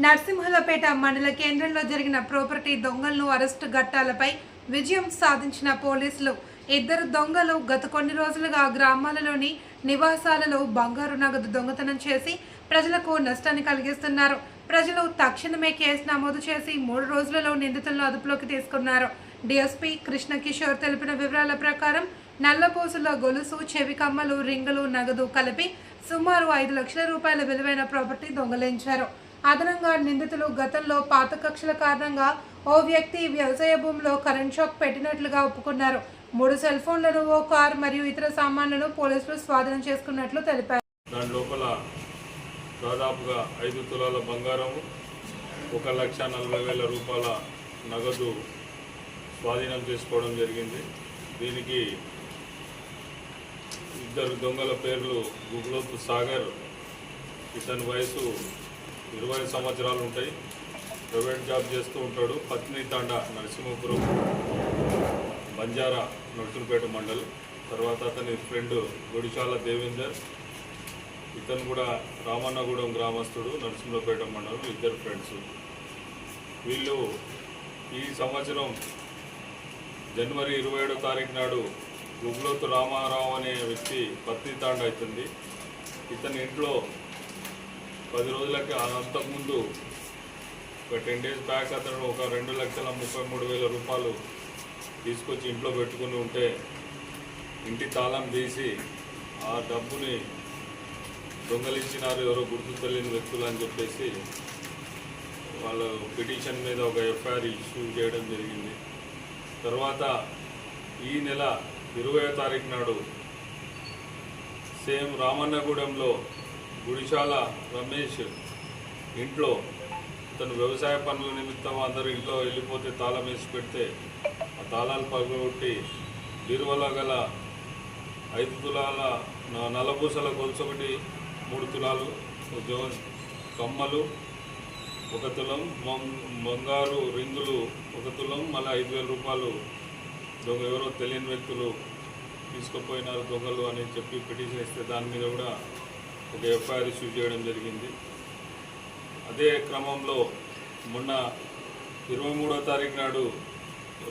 నర్సింహులపేట మండల కేంద్రంలో జరిగిన ప్రాపర్టీ దొంగలను అరెస్టు ఘట్టాలపై విజయం సాధించిన పోలీసులు ఇద్దరు దొంగలు గత కొన్ని రోజులుగా గ్రామాలలోని నివాసాలలో బంగారు నగదు దొంగతనం చేసి ప్రజలకు నష్టాన్ని కలిగిస్తున్నారు. ప్రజలు తక్షణమే కేసు నమోదు చేసి 3 రోజులలో నిందితులను అదుపులోకి తీసుకున్నారు. డిఎస్పీ కృష్ణ కిషోర్ తెలిపిన వివరాల ప్రకారం నల్లపూసల గొలుసు, చెవి కమ్మలు, రింగులు, నగదు కలిపి సుమారు 5 లక్షల రూపాయల విలువైన ప్రాపర్టీ దొంగలించారు. అదనంగా నిందితులు గతంలో పాత కక్షల కారణంగా ఓ వ్యక్తి వ్యవసాయ భూమిలో కరెంట్ షాక్ పెట్టినట్లుగా ఒప్పుకున్నారు. 3 సెల్ ఫోన్లను, ఓ కార్ మరియు ఇతర సామాన్లను పోలీసులు స్వాధీనం చేసుకున్నట్లు తెలిపారు. దాని లోపల దాదాపుగా 5 తులాల బంగారము, 1,40,000 రూపాయల నగదు స్వాధీనం చేసుకోవడం జరిగింది. దీనికి ఇద్దరు దొంగల పేర్లు గుగ్లోతు సాగర్, ఇతని వయసు 20 సంవత్సరాలు ఉంటాయి, ప్రైవేట్ జాబ్ చేస్తూ ఉంటాడు. పత్ని తాండా నరసింహపురం, బంజారా, నర్సులపేట మండల్. తర్వాత అతని ఫ్రెండ్ గుడిశాల దేవేందర్, ఇతను కూడా రామన్నగూడెం గ్రామస్తుడు, నరసింహపేట మండలం. ఇద్దరు ఫ్రెండ్స్. వీళ్ళు ఈ సంవత్సరం జనవరి 27వ తారీఖు నాడు గుగ్లోతు రామారావు అనే వ్యక్తి పత్ని తాండా అవుతుంది. ఇతని ఇంట్లో 10 రోజులకి అంతకుముందు ఒక 10 డేస్ బ్యాక్ అతను ఒక 2,33,000 రూపాయలు తీసుకొచ్చి ఇంట్లో పెట్టుకుని ఉంటే ఇంటి తాళం తీసి ఆ డబ్బుని దొంగలించినారు ఎవరో గుర్తు తెలియని వ్యక్తులు అని చెప్పేసి వాళ్ళ పిటిషన్ మీద ఒక ఎఫ్ఐఆర్ ఇష్యూ చేయడం జరిగింది. తర్వాత ఈ నెల 20వ తారీఖు నాడు సేమ్ రామన్నగూడెంలో గుడిశాల రమేష్ ఇంట్లో తను వ్యవసాయ పనుల నిమిత్తం అందరూ ఇంట్లో వెళ్ళిపోతే తాళం వేసి పెడితే ఆ తాళాలు పగలగొట్టి బీరువాలో గల 5 తులాల నల్లపూసల గొలుసు ఒకటి, 3 తులాలు కమ్మలు, 1 తులం బంగారు రింగులు, 1 తులం, మళ్ళీ 5,000 రూపాయలు దొంగ ఎవరో తెలియని వ్యక్తులు తీసుకుపోయినారు దొంగలు అని చెప్పి పిటిషన్ ఇస్తే దాని మీద కూడా ఒక ఎఫ్ఐఆర్ ఇష్యూ చేయడం జరిగింది. అదే క్రమంలో మొన్న 23వ తారీఖు నాడు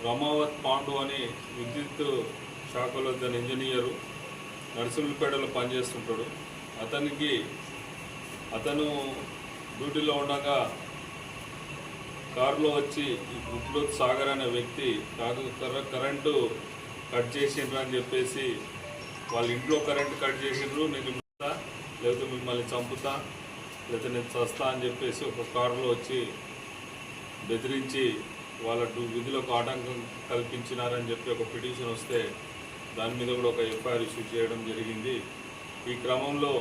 రమావత్ పాండు అని విద్యుత్ శాఖలో తన ఇంజనీరు నర్సింహులపేటలో పనిచేస్తుంటాడు. అతను డ్యూటీలో ఉండగా కారులో వచ్చి ఈ గుగ్లోతు సాగర్ అనే వ్యక్తి కరెంటు కట్ చేసిండ్రు అని చెప్పేసి వాళ్ళ ఇంట్లో కరెంటు కట్ చేసిండ్రు, నేను చంపుతా లేకపోతే మిమ్మల్ని చంపుతా లేకపోతే నేను చస్తా అని చెప్పేసి ఒక కారులో వచ్చి బెదిరించి వాళ్ళ విధులకు ఆటంకం కల్పించినారని చెప్పి ఒక పిటిషన్ వస్తే దాని మీద కూడా ఒక ఎఫ్ఐఆర్ ఇష్యూ చేయడం జరిగింది. ఈ క్రమంలో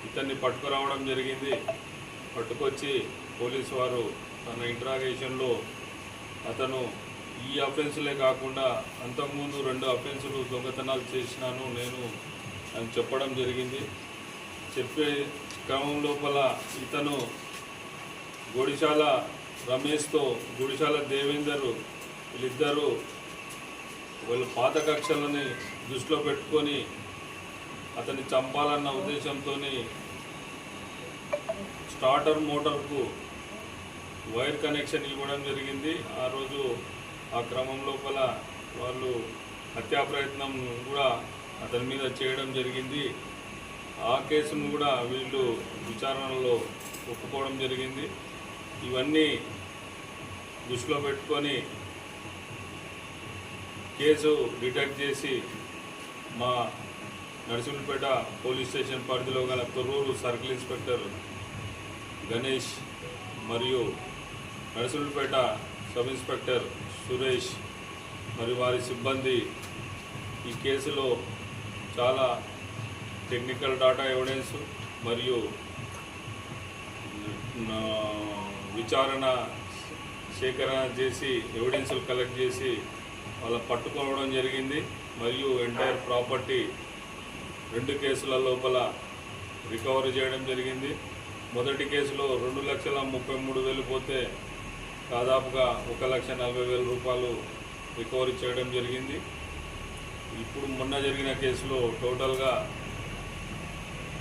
ఇతన్ని పట్టుకురావడం జరిగింది. పట్టుకొచ్చి పోలీసు వారు తన ఇంట్రాగేషన్లో అతను ఈ అఫెన్సులే కాకుండా అంతకుముందు 2 అఫెన్సులు దొంగతనాలు చేసినాను నేను అని చెప్పడం జరిగింది. చెప్పే క్రమం లోపల ఇతను గుడిశాల రమేష్తో గుడిశాల దేవేందర్ వీళ్ళిద్దరూ వాళ్ళ పాత కక్షలని దృష్టిలో పెట్టుకొని అతన్ని చంపాలన్న ఉద్దేశంతో స్టార్టర్ మోటార్కు వైర్ కనెక్షన్ ఇవ్వడం జరిగింది. ఆ రోజు ఆ క్రమం లోపల వాళ్ళు హత్యా ప్రయత్నం కూడా అతని మీద చేయడం జరిగింది. ఆ కేసును కూడా వీళ్ళు విచారణలో ఒప్పుకోవడం జరిగింది. ఇవన్నీ దృష్టిలో పెట్టుకొని కేసు డిటెక్ట్ చేసి మా నర్సింహులపేట పోలీస్ స్టేషన్ పరిధిలో గల తొర్రూరు సర్కిల్ ఇన్స్పెక్టర్ గణేష్ మరియు నర్సింహులపేట సబ్ ఇన్స్పెక్టర్ సురేష్ మరియు వారి సిబ్బంది ఈ కేసులో చాలా టెక్నికల్ డాటా ఎవిడెన్స్ మరియు విచారణ సేకరణ చేసి ఎవిడెన్స్లు కలెక్ట్ చేసి వాళ్ళ పట్టుకోవడం జరిగింది. మరియు ఎంటైర్ ప్రాపర్టీ 2 కేసుల లోపల రికవరీ చేయడం జరిగింది. మొదటి కేసులో 2,33,000 పోతే దాదాపుగా 1,40,000 రూపాయలు రికవరీ చేయడం జరిగింది. ఇప్పుడు మొన్న జరిగిన కేసులో టోటల్గా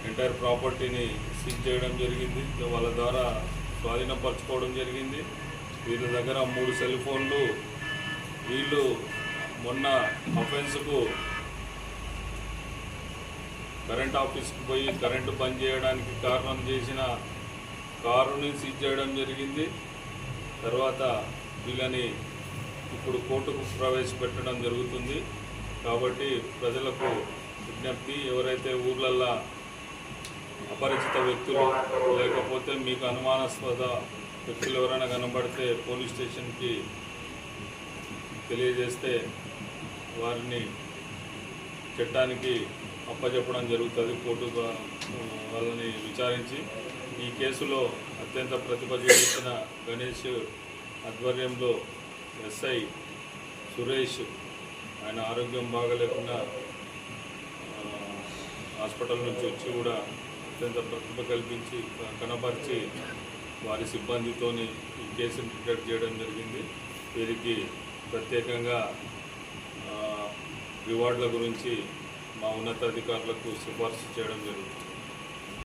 ఎంటైర్ ప్రాపర్టీని సీజ్ చేయడం జరిగింది. వాళ్ళ ద్వారా స్వాధీనపరచుకోవడం జరిగింది. వీళ్ళ దగ్గర 3 సెల్ ఫోన్లు. వీళ్ళు మొన్న అఫెన్స్కు కరెంట్ ఆఫీస్కి పోయి కరెంటు బంద్ చేయడానికి కారణం చేసిన కారుని సీజ్ చేయడం జరిగింది. తర్వాత వీళ్ళని ఇప్పుడు కోర్టుకు ప్రవేశపెట్టడం జరుగుతుంది. కాబట్టి ప్రజలకు విజ్ఞప్తి, ఎవరైతే ఊర్లల్లో అపరిచిత వ్యక్తులు లేకపోతే మీకు అనుమానాస్పద వ్యక్తులు ఎవరైనా కనబడితే పోలీస్ స్టేషన్కి తెలియజేస్తే వారిని చట్టానికి అప్పచెప్పడం జరుగుతుంది. కోర్టు వాళ్ళని విచారించి ఈ కేసులో అత్యంత ప్రతిభ చూపించిన గణేష్ ఆధ్వర్యంలో ఎస్ఐ సురేష్, ఆయన ఆరోగ్యం బాగలేకుండా హాస్పిటల్ నుంచి వచ్చి కూడా అత్యంత ప్రతిభ కల్పించి కనపరిచి వారి సిబ్బందితోని ఈ కేసును డిటెక్ట్ చేయడం జరిగింది. వీరికి ప్రత్యేకంగా రివార్డుల గురించి మా ఉన్నతాధికారులకు సిఫార్సు చేయడం జరుగుతుంది.